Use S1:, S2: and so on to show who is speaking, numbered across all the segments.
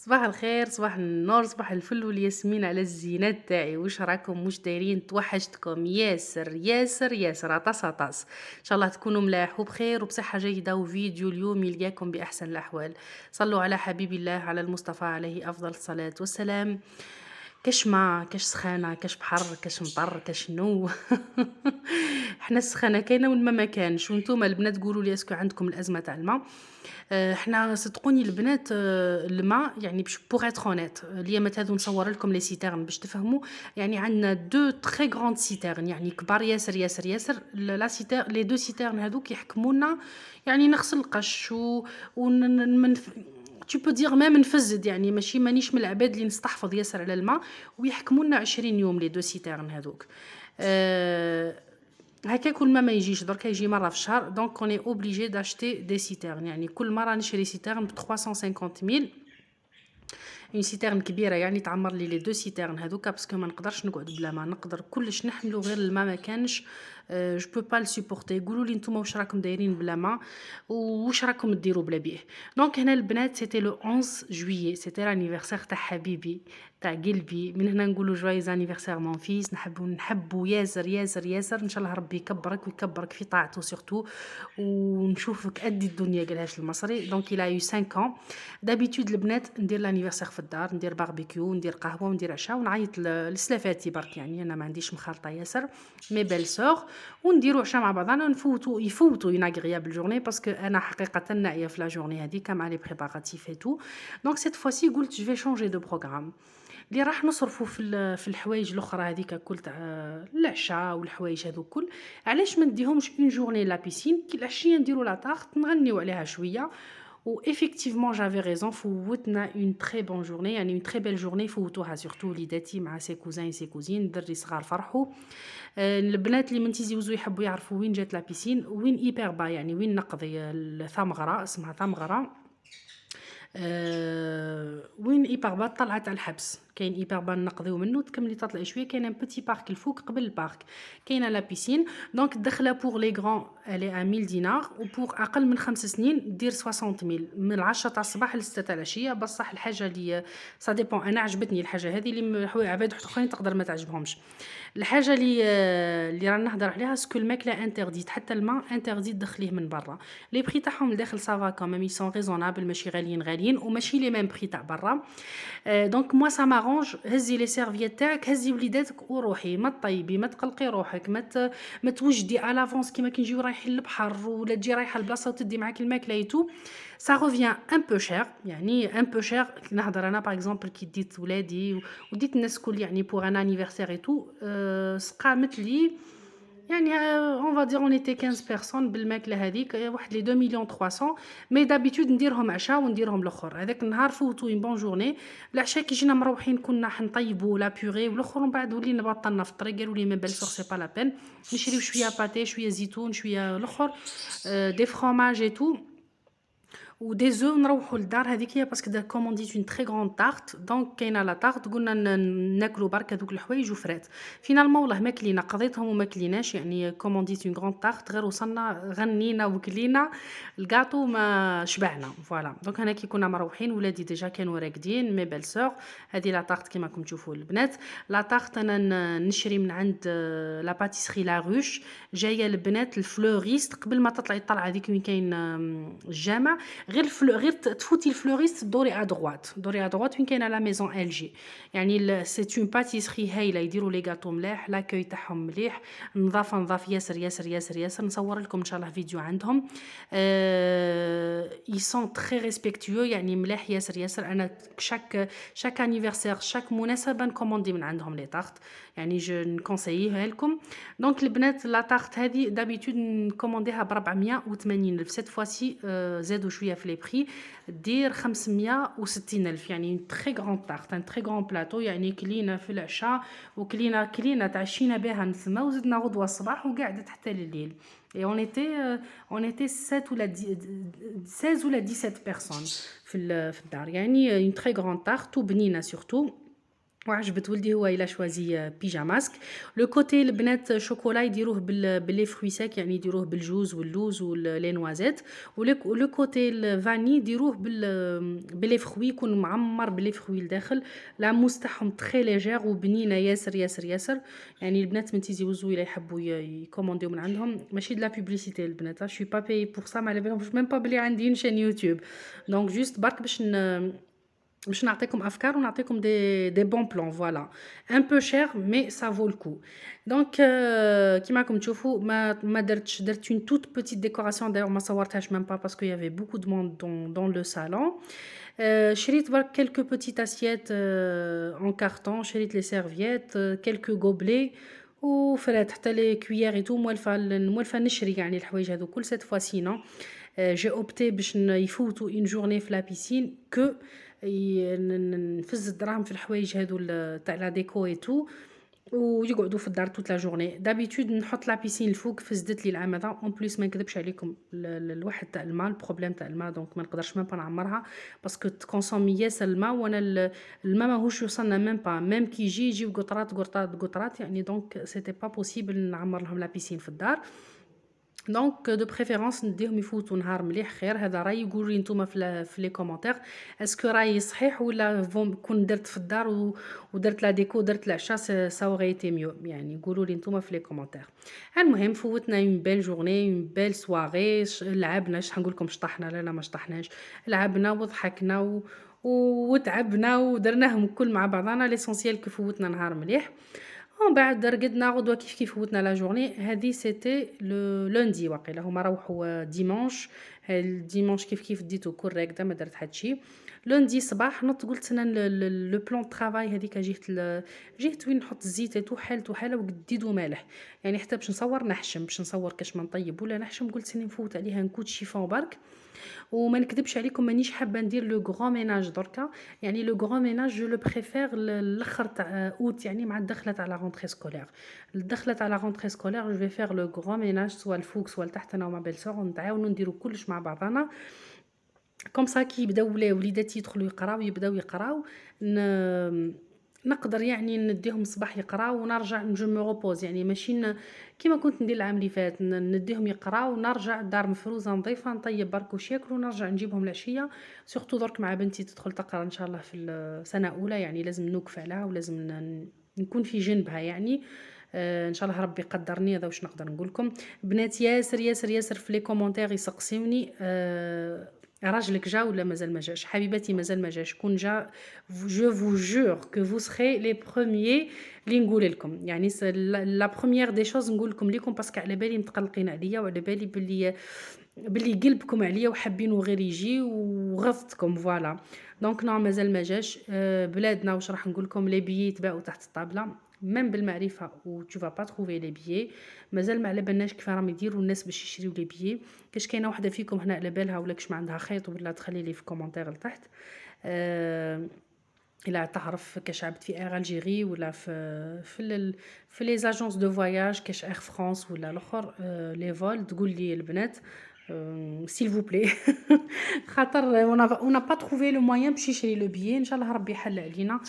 S1: صباح الخير، صباح النور، صباح الفل والياسمين على الزينات تاعي. واش راكم؟ واش دايرين؟ توحشتكم ياسر ياسر ياسر. عطاس عطاس. ان شاء الله تكونوا ملاح وبخير وبصحه جيده. وفيديو اليوم يلقاكم باحسن الاحوال. صلوا على حبيب الله على المصطفى عليه افضل الصلاه والسلام. كاش ما كاش سخانه كاش بحر كاش مطر كاش نو. حنا السخانه كاينه والما ما كانش. وانتم البنات قولوا لي اسكو عندكم الازمه تاع الماء؟ حنا صدقوني البنات، الماء يعني بوغ اتر اونيت اليامات هذو نصور لكم لي سيتيرن باش تفهموا. يعني عندنا دو تري غراند سيتيرن يعني كبار ياسر ياسر ياسر. لا سيتير لي دو سيتيرن هذوك يحكمونا. يعني نغسل القش tu peux dire même نفزد، يعني ماشي مانيش من العباد اللي نستحفظ ياسر على الماء. ويحكمونا 20 يوم لي دو سيتيرن هذوك. هكاك كل ما يجيش دركا يجي مره في الشهر. دونك اون اي اوبليجي داشتي دي سيتيرن. يعني كل مره نشري سيتيرن ب 350,000. اون سيتيرن كبيره يعني تعمر لي دو سيتيرن هذوك، باسكو ما نقدرش نقعد بلا ما نقدر كلش نحملو غير الماء ما كانش. جو بو با سوبورتي. قولوا لي نتوما واش راكم دايرين بلا ما واش راكم ديروا بلا بيه. دونك هنا البنات سيتي لو 11 جويي، سيتي لانيفرسير تاع حبيبي تاع قلبي. من هنا نقولوا جوايز انيفرسير مون فيس. نحبو ياسر ياسر ياسر. ان شاء الله ربي يكبرك ويكبرك في طاعته سورتو، ونشوفك قد الدنيا قالهاش المصري. دونك il a eu 5 ans. دابيتود البنات ندير لانيفرسير في الدار، ندير باربيكيو، ندير قهوه، وندير عشاء، ونعيط لسلافاتي برك. يعني انا ما عنديش مخالطه ياسر مي بيل سور، ونديروا عشاء مع بعضنا. يفوتوا اون اغريابل جورني، باسكو انا حقيقه ناعيه في لا جورني هذيك مع لي بريباراتيف اي تو. دونك سيت فواسي قلت جو في شونجي دو بروغرام. اللي راح نصرفوا في الحوايج الاخرى هذيك كل تاع العشاء والحوايج هذو كل. علاش ما نديهمش اون جورني لا بيسين كي العشيه نديروا لا طارت نغنيو عليها شويه. و effectivement j'avais raison. فوتنا une très bonne journée، يعني une très belle journée فوتوها سورتو وليداتي مع سي كوزان سي كوزين. الدري صغار فرحوا. البنات اللي من تيزي وزو يحبوا يعرفوا وين جات لا بيسين، وين ايبر با، يعني وين نقضي ثمغره اسمها ثمغره. وين ايبربا طلعت على الحبس. كاين ايبربا نقضيو منه تكملي تطلعي شويه. كاين ان بوتي بارك الفوق قبل البارك كاينه لا بيسين. دونك الدخله بور لي غران الي 1000 دينار، وبور اقل من 5 سنين دير 60000 من 10 تاع الصباح ل 6 تاع العشيه. بصح الحاجه اللي سا ديبون، انا عجبتني الحاجه هذه اللي عباد اخرين تقدر ما تعجبهمش. الحاجه اللي رانا نهضر عليها سكو الماكله انترديت، حتى الماء انترديت تدخليه من برا. لي بري تاعهم لداخل سافا كوميم يي سون ريزونابل، ماشي غاليين وماشي لي ميم بري تاع برا. دونك موا سا مارونج. هزي لي سيرفييت تاعك، هزي وليداتك وروحي. ما تطيبي، ما تقلقي روحك، ما توجدي على لافونس كيما كي نجيو رايحين للبحر ولا تجي رايحه لبلاصه وتدي معاك الماكله ايتو. سا روفيان ان بو شير، يعني ان بو شير. نهضر انا باغ اكزومبل كي ديت ولادي وديت الناس كل يعني بوغ ان انيفرسير ايتو. سقامت لي يعني اون فا دير اون ايتي 15 بيرسون بالماكله هذيك، واحد لي 2 مليون 300. مي دابيتود نديرهم عشاء ونديرهم الاخر. هذاك النهار فوتو اون بون جورني. العشاء كي جينا مروحين كنا حنطيبوا لا بيغي، والاخر من بعد ولينا بطلنا في الطريق. قالوا لي ما بال سور سي با لا بين. نشريو شويه باتي، شويه زيتون، شويه الاخر دي فروماج اي تو ودي زو. نروحوا للدار هذيك هي باسكو دا كومونديت اون تري غراند طارت. دونك كاينه لا طارت، قلنا ناكلوا برك هذوك الحوايج وفرات. فينالمون والله ما كلينا، قضيتهم وما كليناش. يعني كومونديت اون غراند طارت، غير وصلنا غنينا وكلينا الكاطو ما شبعنا. فوالا. دونك هنا كي كنا مروحين ولادي ديجا كانوا راقدين. مي بيل سور هذه لا طارت كيما راكم تشوفوا البنات. لا طارت انا نشري من عند لا باتيسري لا روش. جايه البنات الفلوريست قبل ما تطلعي الطلعه هذيك وين كاين الجامع. غير تفوتي الفلوريست دوري ادروات، دوري ادروات وين كاينه لا ميزون ال جي. يعني سي اون باتيسري هايله، يديروا لي غاتو مليح، لاكوي تاعهم مليح، نظافه نظاف ياسر ياسر ياسر ياسر. نصور لكم ان شاء الله فيديو عندهم. اي سون تري ريسبكتيو، يعني مليح ياسر ياسر. انا شاك انيفرسير شاك مناسبه نكوموندي من عندهم لي طارت، يعني جو نكونسييها لكم. دونك البنات لا طارت هذه دابيتود نكومونديها ب 480 الف. سيت فواسي زادوا شويه في لي بري، دير 560 الف. يعني اون تري غراند طارت، ان تري غراند بلاطو. يعني كلينا في العشاء وكلينا تعشينا بها نسمه، وزدنا غدوه الصباح وقعدت حتى الليل. Et on était 7 ou la 16 ou la 17 personnes في الدار. يعني une très grande tarte وبنينه surtout. وعجبت ولدي هو إلا شوازي بيجا ماسك. لو كوتي البنات شوكولا يديروه باللي فروي ساك، يعني يديروه بالجوز واللوز ولي نوازيت. ولو كوتي الفاني يديروه باللي فروي، يكون معمر باللي فروي لداخل. لا موس تاعهم تري ليجير وبنينه ياسر ياسر ياسر. يعني البنات من تيزي وزو الا يحبوا يكومونديو من عندهم، ماشي د لا بوبليسيتي البنات، شو با باي بور سا، ما على بالهمش ميم با بلي عندي شين يوتيوب. دونك جوست برك باش نعطيكم افكار ونعطيكم دي بون بلان. فوالا ان بو شير مي سا فو الكو. دونك كيما راكم تشوفوا ما درت اون توت بوتيت ديكوراسيون، دايوغ ما صورتهاش ميم با باسكو يافي بوكو دو موند دون لو صالون. شريت برك كلكو بوتيت اسيات ان كارطون، شريت لي سيرفييت، كلكو غوبلي وفرات حتى لي كويير اي تو. موالفه نشري يعني الحوايج هذو كل سيت فوا سينون. جي اوبتي باش يفوتوا اون جورني في لا بيسين كو نفز الدراهم في الحوايج هذو تاع لا ديكو اي تو، ويقعدوا في الدار توت لا جورني. دابيتود نحط لا بيسين الفوق، فزدت لي العام هذا اون بليس. ما نكذبش عليكم، الواحد تاع الماء، البروبليم تاع الماء، دونك ما نقدرش ميم با نعمرها باسكو تكونسومي ياسر الماء، وانا الماء ماهوش يوصلنا ميم با، ميم كي يجيو قطرات قطرات قطرات يعني. دونك سيتي با بوسيبل نعمر لهم لا بيسين في الدار. دونك دو بريفيرونس نديهم يفوتوا نهار مليح خير. هذا راي، قولوا لي نتوما في لي كومونتير اسكو راي صحيح ولا كون درت في الدار ودرت لا ديكو ودرت العشاء سا اوريتي ميو. يعني قولوا لي نتوما في لي كومونتير. المهم فوتنا اون بيل جورني، اون بيل سواري. لعبنا، شحال نقول لكم شطحنا، لا ما شطحناش، لعبنا وضحكنا وتعبنا ودرناهم الكل مع بعضنا. ليسونسيال كو فوتنا نهار مليح. ومن بعد رقدنا غدوه كيف فوتنا لا جورني. هذه سيتي لو لوندي، واقيلا هما روحوا ديمانش. الديمانش كيف ديتو كل راقده ما درت حد شي. لوندي صباح نط قلت انا لو بلان طرافاي هذيك جيت وين نحط الزيت تو حاله وقديد ومالح، يعني حتى باش نصور نحشم، باش نصور كاش ما نطيب ولا نحشم. قلت سيني نفوت عليها نكوت شيفون برك. وما نكذبش عليكم مانيش حابه ندير لو غران ميناج دركا. يعني لو غران ميناج جو لو بريفير الاخر تاع اوت، يعني مع الدخله تاع لا رونتري سكولير. الدخله تاع لا رونتري سكولير جو في فير لو غران ميناج، سوا الفوق سوا لتحت، انا وما بيل سور نتعاونوا نديروا كلش مع بعضنا. كوم سا كي يبداو وليداتي يدخلوا يقراو، يبداو يقراو، نقدر يعني نديهم الصباح يقراو ونرجع جو مي روبوز. يعني ماشي كيما كنت ندير العام اللي فات نديهم يقراو ونرجع الدار مفروزه نظيفه، نطيب برك واش ياكلوا ونرجع نجيبهم العشيه. سورتو درك مع بنتي تدخل تقرا ان شاء الله في السنه اولى، يعني لازم نوقف عليها ولازم نكون في جنبها يعني. ان شاء الله ربي قدرني. هذا واش نقدر نقول لكم. بنات ياسر ياسر ياسر في لي كومونتير يسقسيوني راجلك جا ولا مازال ما جاش؟ حبيباتي مازال ما جاش. كون جا جو فو جور كو فو سري لي بروميير اللي نقول لكم. يعني لا بروميير دي شوز نقول لكم باسكو على بالي متقلقين عليا، وعلى بالي باللي قلبكم عليا وحابين غير يجي وغضتكم. فوالا دونك نو مازال ما جاش. بلادنا واش راح نقول لكم، لي بيي يتباعوا تحت الطابله ميم بالمعرفه و tu vas pas trouver les billets. مازال ما على بالناش كيف راهم يديروا الناس باش يشريو لي بيي. كاش كاينه وحده فيكم هنا على بالها ولا كاش ما عندها خيط ولا تخلي لي في كومونتير لتحت. الا تعرف كاش عبد في اير الجيري ولا في لي زاجونس دو فواياج كاش اير فرانس ولا الاخر لي فول، تقول لي البنات s'il vous plaît. خاطر on n'a pas trouvé le moyen باش يشري لو بيي. ان شاء الله ربي يحل علينا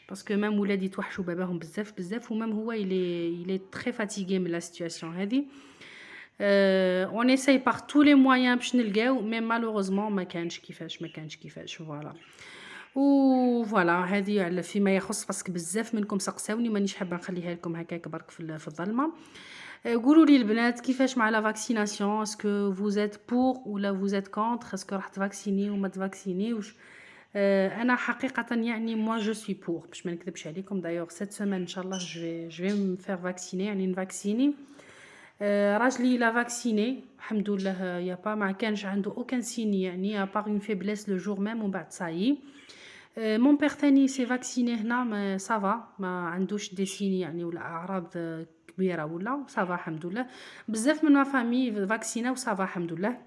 S1: باسكو مام ولادي توحشوا باباهم بزاف بزاف، ومام هو il est très fatigué من لا سيتوياسيون هذه. on essaye par tous les moyens باش نلقاو، مي malheureusement ما كانش كيفاش. فوالا فوالا هذه على فيما يخص، باسكو بزاف منكم سقساوني مانيش حابه نخليها لكم هكاك برك في الظلمه. قولوا لي البنات كيفاش مع لا فاكسيناسيون، اسكو vous êtes pour ولا vous êtes contre، اسكو راح تفاكسيني وما تفاكسينيوش. انا حقيقه يعني moi je suis pour، باش ما نكذبش عليكم. دايوغ cette semaine ان شاء الله je vais me faire vacciner، يعني نفاكسيني. راجلي لا فاكسيني الحمد لله، يا با ما كانش عنده اوكان سيني، يعني ابار اون فيبليس لو جور ميم ومن بعد صايي. مون بير ثاني سي فاكسيني هنا، ما سافا ما عندوش دي سيني يعني ولا اعراض كبيره ولا سافا الحمد لله. بزاف من ما فامي فاكسينا وسافا الحمد لله.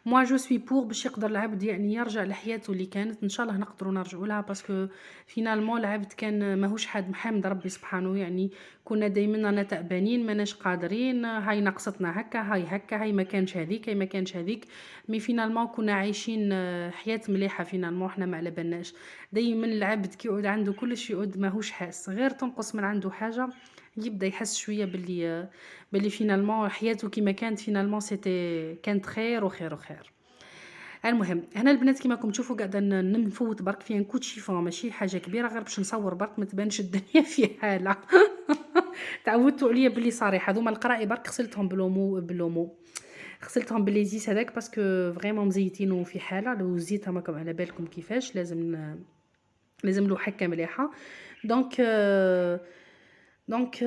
S1: موا جو سوي بور باش يقدر العبد يعني يرجع لحياته اللي كانت، ان شاء الله نقدروا نرجعوا لها، باسكو فينالمون العبد كان ماهوش حد محمد ربي سبحانه، يعني كنا دايما رانا تعبانين ماناش قادرين، هاي نقصتنا هكا هاي هكا، هاي ما كانش هذيك هاي ما كانش هذيك، مي فينالمون كنا عايشين حياة مليحة فينالمون احنا ما على بالناش. دايما العبد كي يعود عنده كلش يعود ماهوش حاس، غير تنقص من عنده حاجة يبدا يحس شويه باللي فينالمون حياته كيما كانت فينالمون سيتي كانت خير وخير وخير. المهم هنا البنات كيما راكم تشوفوا قاعده نفوت برك فيها كوت شيفون، ماشي حاجه كبيره، غير باش نصور برك ما تبانش الدنيا في حاله. تعودتوا عليا بلي صريحه هذوما القرائي برك غسلتهم بالومو غسلتهم بالليزيس هذاك، باسكو فريمون مزيتينو في حاله، لو الزيت راكم على بالكم كيفاش لازم له حكه مليحه. دونك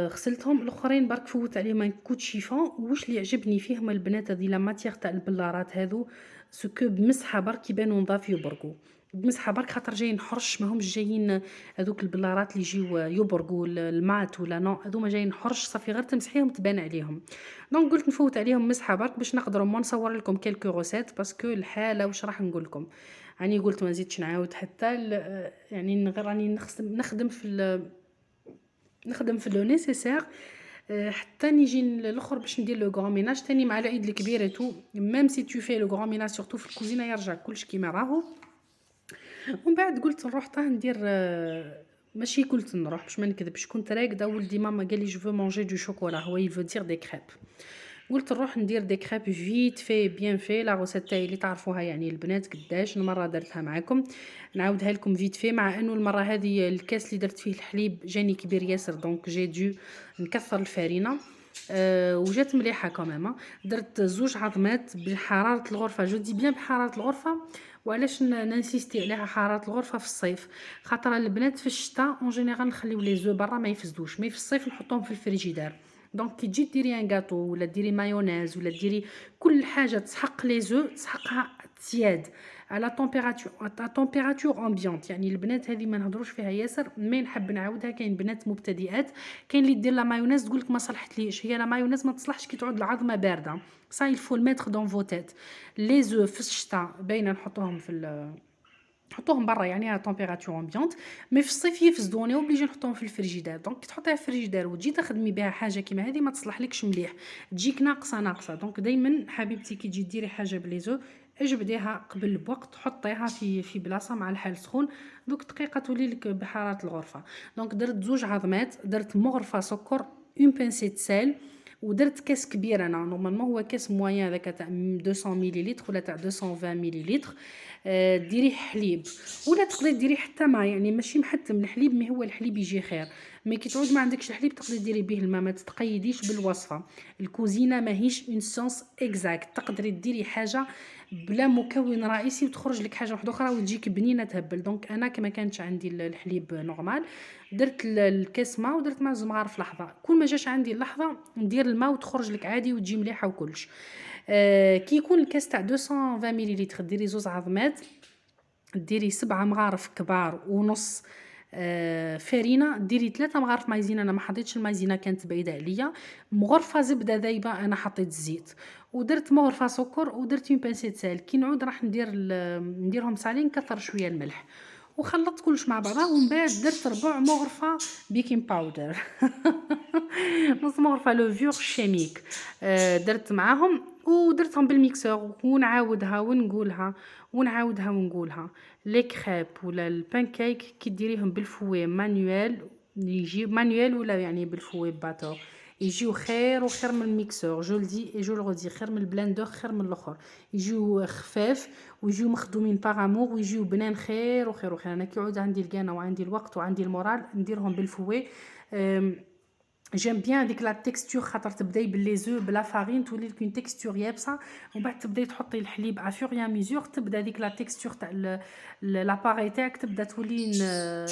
S1: غسلتهم، الاخرين برك فوت عليهم ان كوت شيفون. واش اللي عجبني فيهم البنات هذه لا ماتيير تاع البلارات هذو سكو بمسحه برك يبانوا نظاف يبرقوا، بمسحه برك خاطر جايين حرش، ماهمش جايين هذوك البلارات اللي يجيو يبرقوا المات ولا نو، هذوما جايين حرش صافي غير تمسحيهم تبان عليهم. دونك قلت نفوت عليهم مسحه برك باش نقدروا ما نصور لكم كيلكو روسيت، باسكو الحاله واش راح نقول لكم. راني قلت ما نزيدش نعاود حتى يعني غير راني نخدم في لو نيسيسير حتى نيجي الاخر باش ندير لو غران ميناج تاني مع العيد الكبير تو، ميم سي تو في لو غران ميناج سورتو في الكوزينه يرجع كلش كيما راهو. ومن بعد قلت نروح طاه ندير ماشي قلت نروح باش ما نكذبش، كنت راقده ولدي ماما قال لي جو فو مانجي دو شوكولا، هو يفو دير دي كريب، قلت نروح ندير دي كريب فيت في بيان في. لا روسيت تاعي اللي تعرفوها يعني البنات قداش المره درتها معكم، نعاودها لكم فيت في، مع انه المره هذه الكاس اللي درت فيه الحليب جاني كبير ياسر، دونك جي دو نكثر الفارينه. وجات مليحه كمان. درت زوج عظمات بحراره الغرفه، جو دي بيان بحراره الغرفه. وعلاش ننسيستي عليها حراره الغرفه في الصيف؟ خاطر البنات في الشتاء اون جينيرال نخليو لي زو برا ما يفسدوش، مي في الصيف نحطهم في الفريجيدار. دونك كي تجي ديري ان غاتو ولا ديري مايونيز ولا ديري كل حاجه تسحق لي زو تسحقها تياد على تمبيراتور امبيونت. يعني البنات هذه ما نهضروش فيها ياسر، مي نحب نعاودها. كاين بنات مبتدئات كاين اللي دير لا مايونيز تقول لك ما صلحتليش، هي لا مايونيز ما تصلحش كي تعود العظمه بارده. سا يلفو الميتر دون فوتيت. لي زو في الشتاء باينه نحطوهم نحطوهم برا يعني على تمبيراتور امبيونت، مي في الصيف يفسدوني اوبليجي نحطوهم في الفريجيدار. دونك كي تحطيها في الفريجيدار وتجي تخدمي بها حاجه كيما هذه ما تصلحلكش مليح، تجيك ناقصه. دونك دائما حبيبتي كي تجي ديري حاجه بليزو اجبديها قبل بوقت، حطيها في بلاصه مع الحال سخون، دوك دقيقه تولي لك بحراره الغرفه. دونك درت زوج عظمات، درت مغرفه سكر، اون بانسيت سال، ودرت كاس كبير. انا نورمالمون هو كاس موين هذاك تاع 200 مليلتر ولا تاع 220 مليلتر. ديري حليب ولا تقدري ديري حتى ما، يعني ماشي محتم الحليب، مي هو الحليب يجي خير. مي كي تعود ما عندكش الحليب تقدري ديري به الماء، ما تتقيديش بالوصفه. الكوزينه ماهيش اون سونس اكزاكت، تقدري ديري حاجه بلا مكون رئيسي وتخرج لك حاجه واحده اخرى وتجيك بنينه تهبل. دونك انا كما كانش عندي الحليب نورمال، درت الكاس ماء ودرت مع الزمغار في لحظه. كل ما جاش عندي اللحظه ندير الماء وتخرج لك عادي وتجي مليحه وكلش. كي يكون الكاس تاع 220 مليلتر ديري زوز عظمات، ديري 7 مغارف كبار ونص فرينه، ديري 3 مغارف مايزينا. انا ما حطيتش المايزينا كانت بعيده عليا. مغرفه زبده ذايبه انا حطيت الزيت، ودرت مغرفه سكر، ودرت اون بانسيت سال. كي نعود راح نديرهم سالين، نكثر شويه الملح وخلطت كلش مع بعضها. ومن بعد درت ربع مغرفه بيكين باودر. نص مغرفه لوفور شيميك درت معاهم ودرتهم بالميكسور ونعاودها ونقولها. لي كريب ولا البانكيك كي ديريهم بالفوي مانيوال، يجي مانيوال ولا يعني بالفوي باتور، يجيو خير وخير من الميكسور. جو لدي اي جو لغدي خير من البلاندر، خير من الاخر. يجيو خفاف ويجيو مخدومين بارامور ويجيو بنان خير وخير وخير. انا كي يعود عندي القانه وعندي الوقت وعندي المورال نديرهم بالفوي. جيم بيان ديك لا تيكستور، خاطر تبداي باللي زو بلا فارين تولي لك اون تيكستور يابسه، ومن بعد تبداي تحطي الحليب ا فور يا ميزور، تبدا ديك لا تيكستور تاع لاباري تاعك تبدا تولي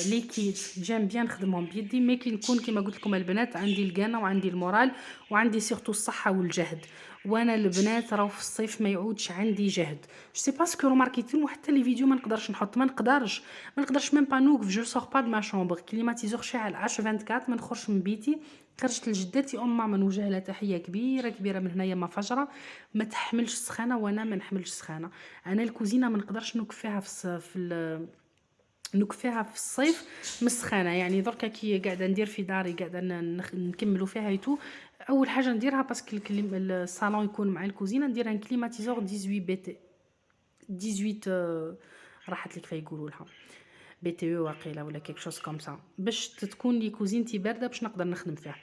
S1: ليكيد. جيم بيان نخدمهم بيدي، مي كي نكون كيما قلت لكم البنات عندي القانه وعندي المورال وعندي سيرتو الصحه والجهد. وانا البنات راهو في الصيف ما يعودش عندي جهد. جو سي باسكو روماركيتو حتى لي فيديو ما نقدرش نحط، ما نقدرش ميم با نوقف. جو سور با دو ما شومبر، كليماتيزور شاعل اش 24، ما نخرجش من بيتي. خرجت لجدتي ماما نوجه لها تحيه كبيره كبيره من هنايا ما فجره، ما تحملش سخانه وانا ما نحملش سخانه. انا الكوزينه ما نقدرش نوقف فيها نوقف فيها في الصيف مسخانه. يعني دركا كي قاعده ندير في داري قاعده نكملوا فيها ايتو، اول حاجه نديرها باسكو الصالون يكون مع الكوزينه، ندير ان كليماتيزور 18 بي تي 18 راحت لك فيقولوا لها بي تي او واقيلا ولا كيك شوز كوم سا، باش تكون لي كوزينتي بارده باش نقدر نخدم فيها.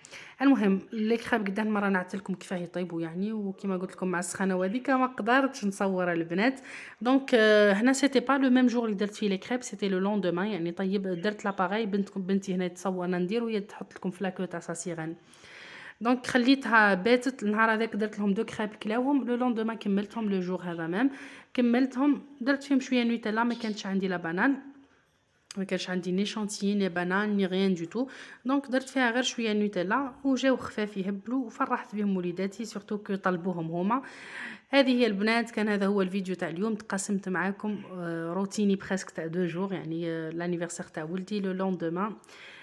S1: المهم لي كريب قدام مره نعت لكم كيفاه يطيبوا يعني، وكما قلت لكم مع السخانه وهذيك ما قدرتش نصور البنات. دونك هنا سيتي با لو ميم جور اللي درت فيه لي كريب، سيتي لو لوندومان. يعني طيب درت لاباغاي بنتي هنا تصور انا ندير وهي تحط لكم في لاكو تاع ساسيغان. دونك خليتها باتت النهار هذاك، درت لهم دو كريب كلاوهم. لو لوندومان كملتهم لو جور هذا ميم، كملتهم درت فيهم شويه نوتيلا، ما كانتش عندي لا بانان، ما كانش عندي ني شانتيي ني بانان ني غيان دو تو. دونك درت فيها غير شويه نوتيلا وجاو خفاف يهبلوا وفرحت بهم وليداتي سورتو كو طلبوهم هما. هذه هي البنات، كان هذا هو الفيديو تاع اليوم. تقسمت معاكم روتيني بريسك تاع 2 جور، يعني لانيفرسير تاع ولدي لو لوندومان.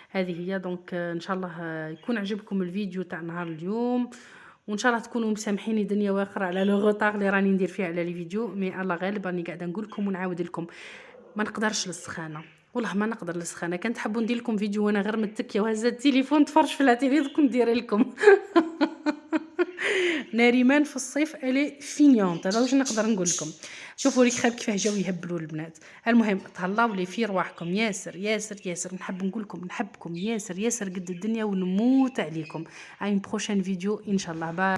S1: هذه هي دونك ان شاء الله يكون عجبكم الفيديو تاع نهار اليوم، وان شاء الله تكونوا مسامحيني دنيا واخره على لو روتار اللي راني ندير فيه على لي فيديو. مي الله غالب راني قاعده نقول لكم ونعاود لكم، ما نقدرش للسخانه، والله ما نقدر للسخانه. كان تحبوا ندير لكم فيديو وانا غير متكيه وهزه التليفون تفرش في لا تيلي دوك ندير لكم. ناريمان في الصيف الي فينيونط، انا واش نقدر نقول لكم. شوفوا لي خاب كيفاه جاو يهبلوا البنات. المهم تهلاو لي في رواحكم ياسر ياسر ياسر، نحب نقول لكم نحبكم ياسر ياسر قد الدنيا ونموت عليكم. اين بروشين فيديو ان شاء الله. باي.